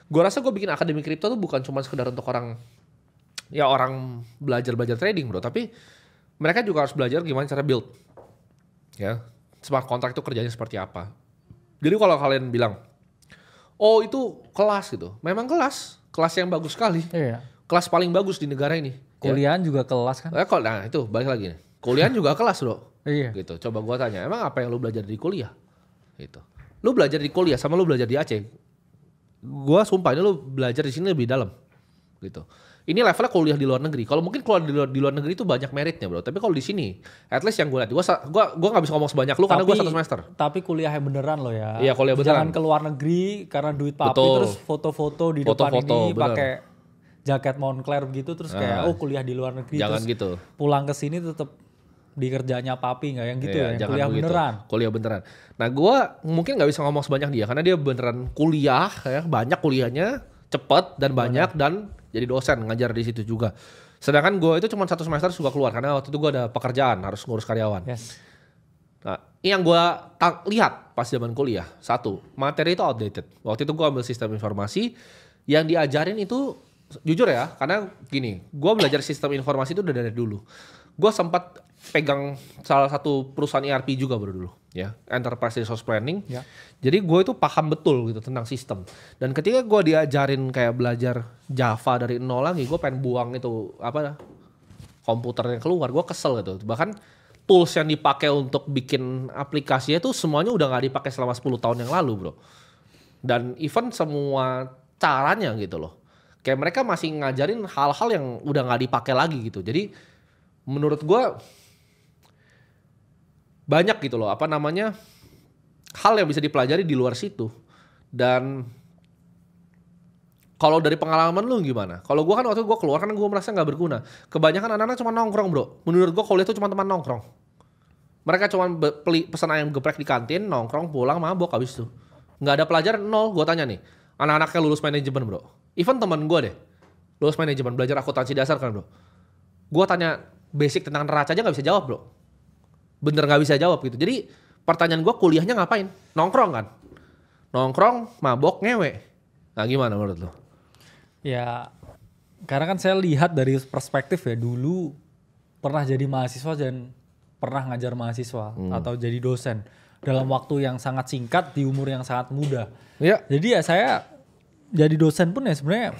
Gue rasa gue bikin akademi kripto tuh bukan cuma sekedar untuk orang belajar trading bro, tapi mereka juga harus belajar gimana cara build. Ya, smart contract itu kerjanya seperti apa. Jadi kalau kalian bilang, oh itu kelas gitu, memang kelas yang bagus sekali. Iya. Kelas paling bagus di negara ini. Kuliahan juga kelas kan? Nah itu balik lagi nih. Kuliahan juga kelas bro. Iya. Gitu. Coba gua tanya, emang apa yang lu belajar di kuliah? Gitu. Lu belajar di kuliah sama lu belajar di Aceh. Gua sumpah ini lu belajar di sini lebih dalam. Gitu. Ini levelnya kuliah di luar negeri. Kalau mungkin kuliah di luar negeri itu banyak meritnya bro. Tapi kalau di sini, at least yang gue lihat, gue nggak bisa ngomong sebanyak lu karena gue 1 semester. Tapi kuliahnya beneran loh ya. Iya kuliah beneran. Jangan ke luar negeri karena duit papi terus foto-foto di depan ini pakai jaket Moncler begitu terus kayak kuliah di luar negeri. Jangan terus gitu. Pulang ke sini tetap di kerjanya papi nggak yang gitu ya. Yang kuliah begitu. beneran. Kuliah beneran. Nah gue mungkin nggak bisa ngomong sebanyak dia karena dia beneran kuliah ya, banyak kuliahnya, cepet dan banyak dan jadi dosen ngajar di situ juga. Sedangkan gue itu cuma 1 semester suka keluar karena waktu itu gue ada pekerjaan harus ngurus karyawan. Yes. Nah, yang gue lihat pas zaman kuliah, satu materi itu outdated. Waktu itu gue ambil sistem informasi, yang diajarin itu jujur ya, karena gini, gue belajar sistem informasi itu udah dari dulu. Gue sempat pegang salah satu perusahaan ERP juga baru dulu, ya, Enterprise Resource Planning. Ya. Jadi gue itu paham betul gitu tentang sistem. Dan ketika gue diajarin kayak belajar Java dari nol lagi, gue pengen buang itu komputernya keluar. Gue kesel gitu. Bahkan tools yang dipakai untuk bikin aplikasinya itu semuanya udah nggak dipakai selama 10 tahun yang lalu, bro. Dan even semua caranya gitu loh. Kayak mereka masih ngajarin hal-hal yang udah nggak dipakai lagi gitu. Jadi menurut gue banyak gitu loh hal yang bisa dipelajari di luar situ. Dan kalau dari pengalaman lu gimana? Kalau gue kan waktu gue keluar kan gue merasa nggak berguna. Kebanyakan anak-anak cuma nongkrong bro. Menurut gue kuliah itu cuma teman nongkrong. Mereka cuma pesan ayam geprek di kantin, nongkrong, pulang, mabok habis itu. Nggak ada pelajaran, nol. Gue tanya nih, anak-anaknya lulus manajemen bro. Even teman gue deh, lulus manajemen, belajar akuntansi dasar kan bro. Gue tanya basic tentang neraca aja nggak bisa jawab bro. Bener nggak bisa jawab gitu. Jadi pertanyaan gue kuliahnya ngapain? Nongkrong kan? Nongkrong, mabok, ngewe. Nah gimana menurut lo? Ya karena kan saya lihat dari perspektif ya, dulu pernah jadi mahasiswa dan pernah ngajar mahasiswa atau jadi dosen dalam waktu yang sangat singkat di umur yang sangat muda. Ya. Jadi ya saya jadi dosen pun ya sebenarnya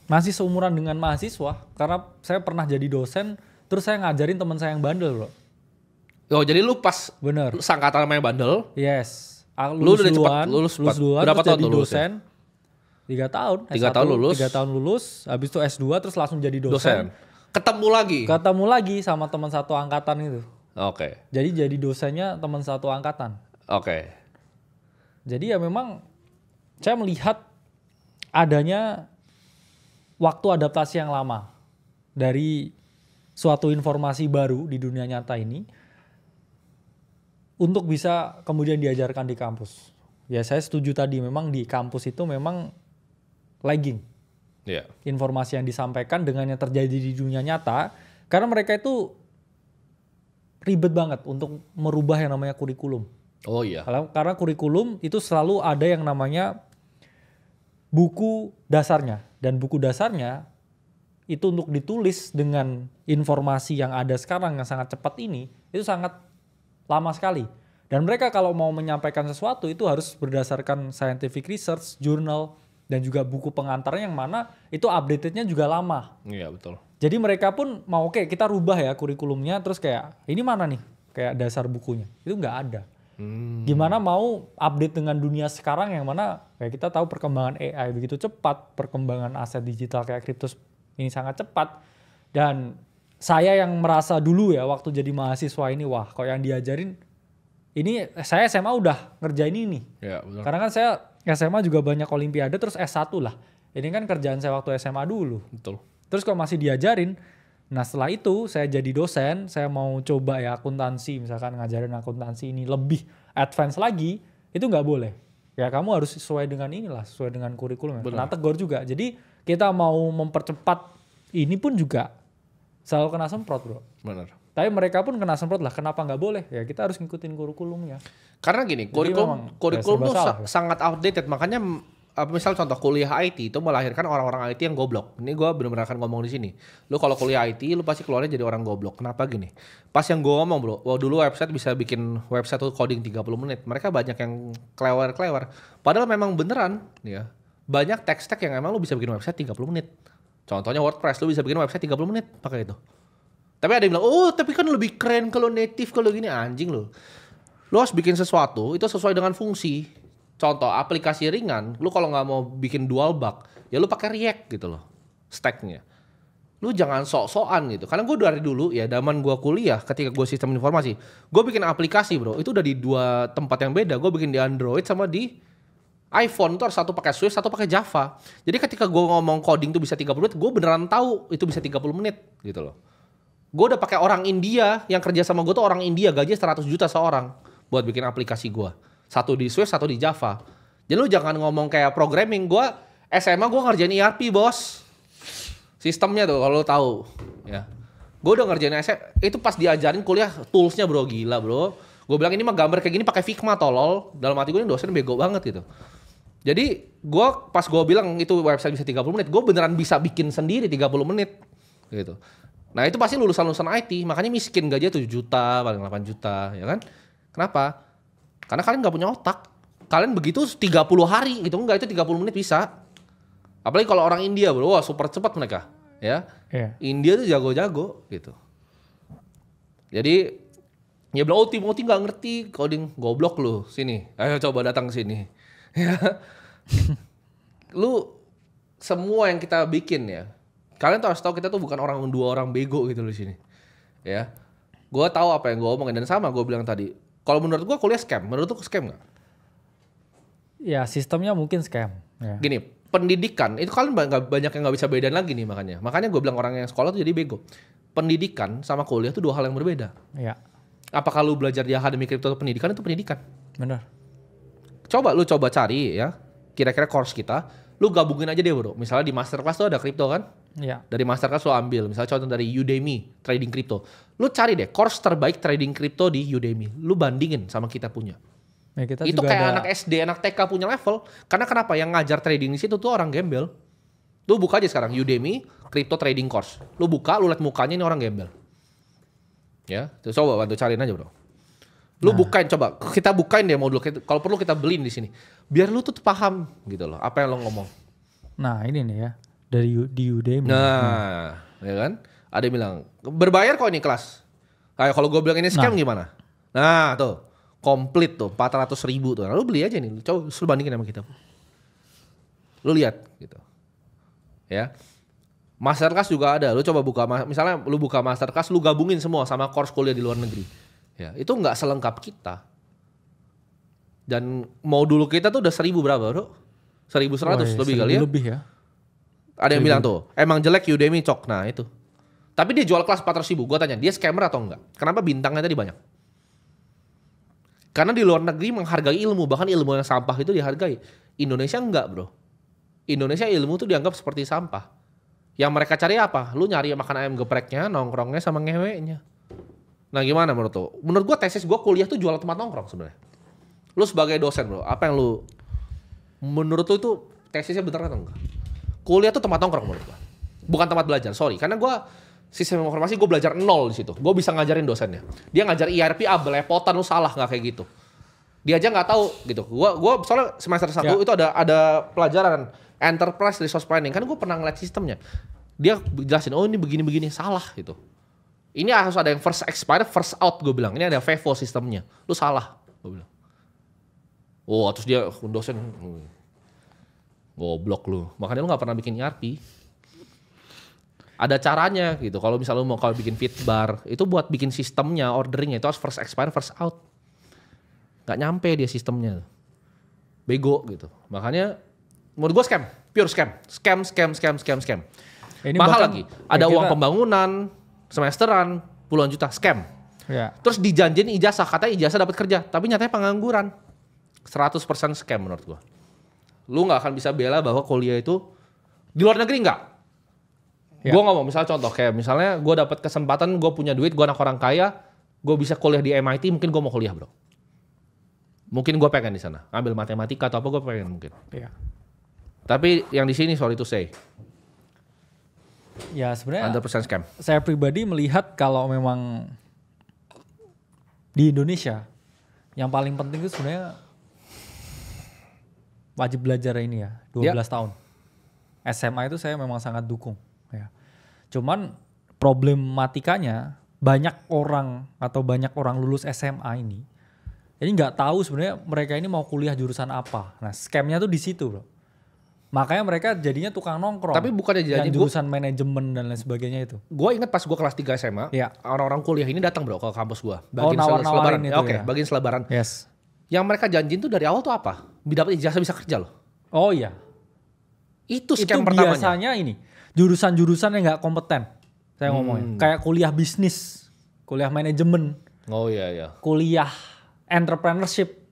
masih seumuran dengan mahasiswa karena saya pernah jadi dosen terus saya ngajarin teman saya yang bandel bro. Oh jadi lu pas bener sangkatan namanya bandel? Yes. Lu udah cepat lulus duluan, berapa tahun jadi lulus? Dosen. 3 tahun. 3 tahun lulus. 3 tahun lulus, habis itu S2 terus langsung jadi dosen. Ketemu lagi sama teman satu angkatan itu. Oke. Jadi dosennya teman satu angkatan. Oke. Jadi ya memang saya melihat adanya waktu adaptasi yang lama dari suatu informasi baru di dunia nyata ini untuk bisa kemudian diajarkan di kampus. Ya saya setuju tadi, memang di kampus itu memang lagging. Yeah. Informasi yang disampaikan dengan yang terjadi di dunia nyata, karena mereka itu ribet banget untuk merubah yang namanya kurikulum. Oh iya. Karena kurikulum itu selalu ada yang namanya buku dasarnya. Dan buku dasarnya itu untuk ditulis dengan informasi yang ada sekarang yang sangat cepat ini, itu sangat lama sekali. Dan mereka kalau mau menyampaikan sesuatu itu harus berdasarkan scientific research, jurnal, dan juga buku pengantarnya yang mana itu update-nya juga lama. Iya betul. Jadi mereka pun mau oke, kita rubah ya kurikulumnya, terus kayak ini mana nih kayak dasar bukunya, itu nggak ada. Gimana mau update dengan dunia sekarang yang mana kayak kita tahu perkembangan AI begitu cepat, perkembangan aset digital kayak kripto ini sangat cepat. Dan saya yang merasa dulu ya waktu jadi mahasiswa ini, wah kok yang diajarin ini saya SMA udah ngerjain ini. Ya, betul. Karena kan saya SMA juga banyak olimpiade terus S1 lah. Ini kan kerjaan saya waktu SMA dulu. Betul. Terus kok masih diajarin. Nah setelah itu saya jadi dosen, saya mau coba ya akuntansi, misalkan ngajarin akuntansi ini lebih advance lagi, itu nggak boleh. Ya kamu harus sesuai dengan inilah, sesuai dengan kurikulum. Kena tegur juga. Jadi kita mau mempercepat ini pun juga selalu kena semprot bro. Benar. Tapi mereka pun kena semprot lah, kenapa nggak boleh? Ya kita harus ngikutin kurikulumnya. Karena gini, kurikulum tuh sangat outdated, makanya misal contoh kuliah IT itu melahirkan orang-orang IT yang goblok. Ini gue benar-benar akan ngomong di sini. Lu kalau kuliah IT lu pasti keluarnya jadi orang goblok. Kenapa gini? Pas yang gue ngomong bro, dulu website bisa bikin website tuh coding 30 menit. Mereka banyak yang klewer-klewer. Padahal memang beneran ya. Banyak tech-stack yang emang lu bisa bikin website 30 menit. Contohnya WordPress, lu bisa bikin website 30 menit pakai itu. Tapi ada yang bilang, oh tapi kan lebih keren kalau native, kalau gini. Anjing lu. Lu harus bikin sesuatu, itu sesuai dengan fungsi. Contoh, aplikasi ringan, lu kalau nggak mau bikin dual bug, ya lu pakai React gitu loh, stacknya. Lu jangan sok-sokan gitu. Karena gue dari dulu ya, zaman gue kuliah, ketika gue sistem informasi, gue bikin aplikasi bro, itu udah di 2 tempat yang beda. Gue bikin di Android sama di iPhone tuh satu pakai Swift, satu pakai Java. Jadi ketika gue ngomong coding tuh bisa 30 menit, gue beneran tahu itu bisa 30 menit gitu loh. Gue udah pakai orang India yang kerja sama gue tuh orang India, gaji 100 juta seorang buat bikin aplikasi gue. Satu di Swift, satu di Java. Jadi lu jangan ngomong kayak programming. Gue SMA gue ngerjain ERP bos. Sistemnya tuh kalau lu tahu. Ya. Gue udah ngerjain itu pas diajarin kuliah toolsnya bro, gila bro. Gue bilang ini mah gambar kayak gini pakai Figma tolol. Dalam hati gue ini dosen bego banget gitu. Jadi gue pas gue bilang itu website bisa 30 menit. Gue beneran bisa bikin sendiri 30 menit. Gitu. Nah itu pasti lulusan-lulusan IT, makanya miskin, gajinya 7 juta, paling 8 juta, ya kan? Kenapa? Karena kalian gak punya otak. Kalian begitu 30 hari gitu, enggak itu 30 menit bisa. Apalagi kalau orang India bro, wah super cepat mereka, ya. Yeah. India tuh jago-jago gitu. Jadi, ya bilang, oh Timothy gak ngerti coding, goblok lu, sini, ayo coba datang ke sini. Lu, semua yang kita bikin ya, kalian tuh harus tahu kita tuh bukan dua orang bego gitu di sini, ya. Gue tahu apa yang gue omongin dan sama gue bilang tadi. Kalau menurut gue kuliah scam, menurut lu scam nggak? Ya sistemnya mungkin scam. Ya. Gini, pendidikan itu kalian banyak yang nggak bisa bedain lagi nih makanya. Makanya gue bilang orang yang sekolah tuh jadi bego. Pendidikan sama kuliah tuh 2 hal yang berbeda. Ya. Apakah lu belajar di akademi kripto atau pendidikan itu pendidikan? Benar. Coba cari ya, kira-kira course kita. Lu gabungin aja deh bro, misalnya di masterclass tuh ada kripto kan? Iya. Dari masterclass lu ambil, misalnya contoh dari Udemy, trading kripto. Lu cari deh course terbaik trading kripto di Udemy. Lu bandingin sama kita punya. Ya, kita itu kayak anak SD, anak TK punya level. Karena kenapa? Yang ngajar trading di situ tuh orang gembel. Lu buka aja sekarang Udemy, crypto trading course. Lu buka, lu liat mukanya ini orang gembel. Ya, coba bantu cariin aja bro. Lu bukain, coba kita bukain deh modul. Kalau perlu kita beliin di sini. Biar lu tuh paham gitu loh, apa yang lo ngomong. Nah ini nih ya, di Udemy. Nah, ya kan? Ada yang bilang, berbayar kok ini kelas. Kayak kalau gue bilang ini scam gimana? Nah tuh, komplit tuh, 400.000 tuh. Nah, lu beli aja nih, coba lu bandingin sama kita. Lu lihat gitu. Ya. Masterclass juga ada, lu coba buka, misalnya lu buka masterclass, lu gabungin semua sama course kuliah di luar negeri. Ya, itu nggak selengkap kita. Dan modul kita tuh udah 1.000 berapa bro? 1.100 lebih kali ya? Lebih ya. Ada yang bilang tuh, emang jelek Udemy cok, nah itu. Tapi dia jual kelas 400.000, gue tanya, dia scammer atau enggak? Kenapa bintangnya tadi banyak? Karena di luar negeri menghargai ilmu, bahkan ilmu yang sampah itu dihargai. Indonesia enggak bro. Indonesia ilmu tuh dianggap seperti sampah. Yang mereka cari apa? Lu nyari makan ayam gepreknya, nongkrongnya sama ngeweknya. Nah gimana menurut lu? Menurut gue tesis gue kuliah tuh jual tempat nongkrong sebenarnya. Lu sebagai dosen bro, apa yang lu menurut lu itu tesisnya bener atau enggak? Kuliah tuh tempat nongkrong menurut gue. Bukan tempat belajar, sorry. Karena gue sistem informasi gue belajar 0 di situ. Gue bisa ngajarin dosennya. Dia ngajar ERP, belepotan lu salah nggak kayak gitu. Dia aja nggak tahu gitu. Gue soalnya semester 1 itu ada pelajaran enterprise resource planning. Kan gue pernah ngeliat sistemnya. Dia jelasin, oh ini begini-begini, salah gitu. Ini harus ada yang first expire, first out gue bilang. Ini ada FIFO sistemnya. Lu salah, gue bilang. Oh terus dia dosen, goblok lu. Makanya lu gak pernah bikin ERP. Ada caranya gitu. Kalau misalnya lu mau bikin fitbar, itu buat bikin sistemnya, orderingnya. Itu harus first expire, first out. Gak nyampe dia sistemnya. Bego gitu. Makanya menurut gue scam. Pure scam. Scam. Ini mahal lagi. Ada uang pembangunan, semesteran, puluhan juta, scam. Ya. Terus dijanjiin ijazah, katanya ijazah dapat kerja, tapi nyatanya pengangguran. 100% scam menurut gua. Lu nggak akan bisa bela bahwa kuliah itu di luar negeri nggak. Ya. Gua ngomong misalnya contoh kayak misalnya gua dapat kesempatan, gua punya duit, gua anak orang kaya, gua bisa kuliah di MIT, mungkin gua mau kuliah bro. Mungkin gua pengen di sana, ambil matematika atau apa gua pengen mungkin. Ya. Tapi yang di sini sorry to say, Ya sebenarnya 100% scam. saya pribadi melihat kalau memang di Indonesia yang paling penting itu sebenarnya wajib belajar ini ya 12 tahun. SMA itu saya memang sangat dukung ya. Cuman problematikanya banyak orang lulus SMA ini nggak tahu sebenarnya mereka ini mau kuliah jurusan apa. Nah, scamnya tuh di situ, bro. Makanya mereka jadinya tukang nongkrong. Tapi bukannya jadi yang jurusan manajemen dan lain sebagainya itu. Gue inget pas gue kelas 3 SMA, orang-orang kuliah ini datang bro ke kampus gue. Bagian nawar-nawarin selebaran. itu Oke, bagian selebaran. Yes. Yang mereka janjiin tuh dari awal tuh apa? Dapat ijazah bisa kerja loh. Oh iya. Itu scam pertamanya. Biasanya ini jurusan-jurusan yang nggak kompeten. Saya ngomongnya. Kayak kuliah bisnis, kuliah manajemen. Oh iya. Kuliah entrepreneurship.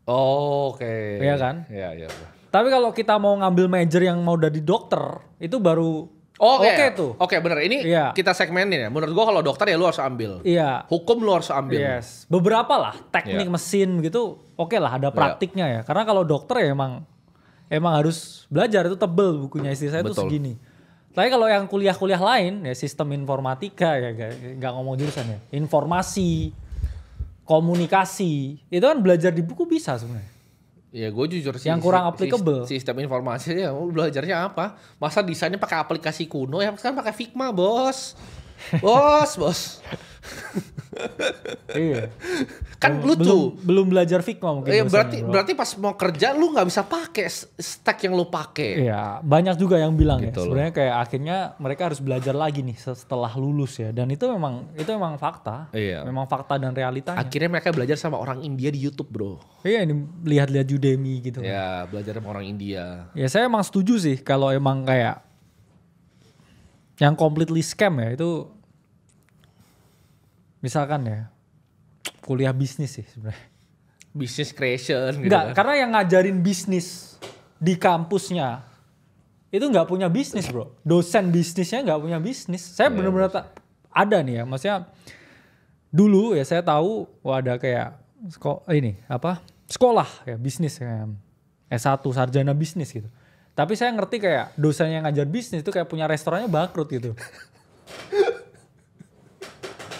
Oh, oke. Iya kan? Iya. Tapi kalau kita mau ngambil major yang mau jadi dokter, itu baru oke tuh. Oke, bener. Ini kita segmenin ya. Menurut gua kalau dokter ya lu harus ambil. Iya. Hukum lu harus ambil. Yes. Beberapa lah, teknik mesin gitu, oke lah ada praktiknya ya. Karena kalau dokter ya emang harus belajar, itu tebel bukunya istri saya tuh segini. Tapi kalau yang kuliah-kuliah lain ya sistem informatika ya nggak ngomong jurusan ya. Informasi, komunikasi, itu kan belajar di buku bisa sebenarnya. Ya gue jujur sih. Yang kurang applicable. Sistem informasi ya belajarnya apa? Masa desainnya pakai aplikasi kuno ya sekarang pakai Figma bos. Bos. Iya. Kan lucu. Belum belajar Figma mungkin. Iya berarti pas mau kerja lu nggak bisa pakai stack yang lu pakai. Iya, banyak juga yang bilang gitu ya. Sebenarnya kayak akhirnya mereka harus belajar lagi nih setelah lulus ya. Dan itu memang fakta. Iya. Memang fakta dan realitanya. Akhirnya mereka belajar sama orang India di YouTube, bro. Iya, ini lihat-lihat Udemy gitu. Ya, belajar sama orang India. Ya saya emang setuju sih kalau emang kayak yang completely scam ya itu misalkan ya kuliah bisnis sih sebenarnya. Business creation gitu. Enggak, karena yang ngajarin bisnis di kampusnya itu nggak punya bisnis, bro. Dosen bisnisnya nggak punya bisnis. Saya benar-benar ada nih ya, maksudnya dulu ya saya tahu ada kayak sekolah ya bisnis ya, S1 sarjana bisnis gitu. Tapi saya ngerti kayak dosen yang ngajar bisnis itu kayak punya restorannya bangkrut gitu.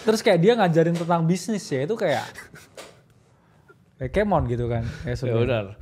Terus kayak dia ngajarin tentang bisnis ya itu kayak come on gitu kan. Ya benar.